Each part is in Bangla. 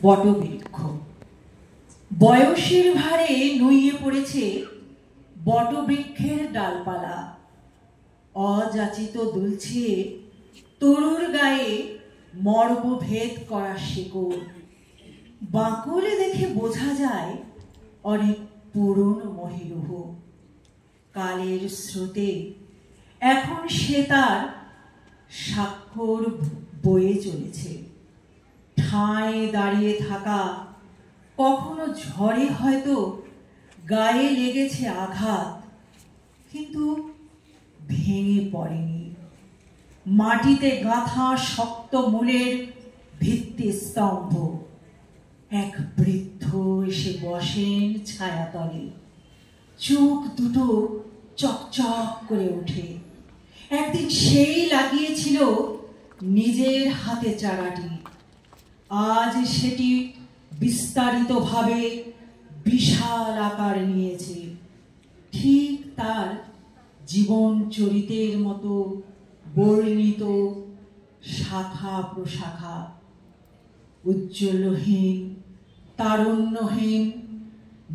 বটবৃক্ষ। বয়সের ভারে নুইয়ে পড়েছে বটবৃক্ষের ডালপালা। অযাচিত দুলছে তরুর গায়ে মর্মভেদ করা শিকড়। বাঁকুড়ে দেখে বোঝা যায় অনেক পুরনো মহিরুহ। কালের স্রোতে এখন সে তার স্বাক্ষর বয়ে চলেছে। ঠায় দাঁড়িয়ে থাকা কখনো ঝড়ে হয়তো গায়ে লেগেছে আঘাত, কিন্তু ভেঙে পড়েনি। মাটিতে গাঁথা শক্ত মূলের ভিত্তি স্তম্ভ। এক বৃদ্ধ এসে বসেন ছায়াতলে। চোখ দুটো চকচক করে ওঠে। একদিন সেই লাগিয়েছিল নিজের হাতে চারাটি। আজ সেটি বিস্তারিতভাবে বিশাল আকার নিয়েছে, ঠিক তার জীবন চরিতের মতো বর্ণিত শাখা প্রশাখা। উজ্জ্বলহীন, তারুণ্যহীন,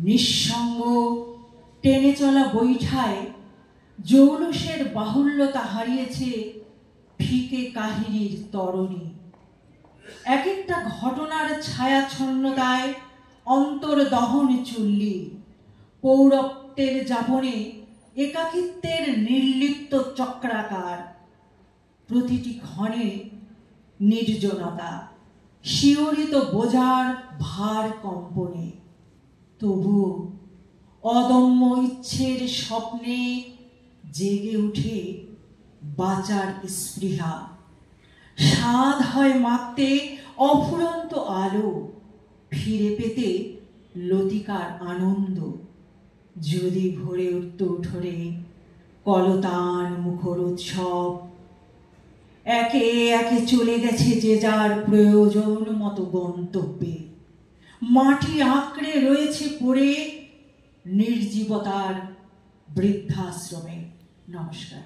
নিঃসঙ্গ টেনে চলা বৈঠায় জৌলসের বাহুল্যতা হারিয়েছে ফিকে কাহিনীর তরণী। এক একটা ঘটনার ছায়াচ্ছন্নতায় অন্তর্দহন চুল্লি। পৌরত্বের যাপনে একাকিত্বের নির্লিপ্ত চক্রাকার। প্রতিটি ক্ষণে নির্জনতা, শিহরিত বোঝার ভার কম্পনে। তবু অদম্য ইচ্ছের স্বপ্নে জেগে উঠে বাঁচার স্পৃহা। স্বাদ হয় মাখতে অফুরন্ত আলো, ফিরে পেতে লতিকার আনন্দ। যদি ভরে উঠত উঠোরে কলতান মুখর উৎসব। একে একে চলে গেছে যে যার প্রয়োজন মতো গন্তব্যে। মাটি আঁকড়ে রয়েছে পড়ে নির্জীবতার বৃদ্ধাশ্রমে। নমস্কার।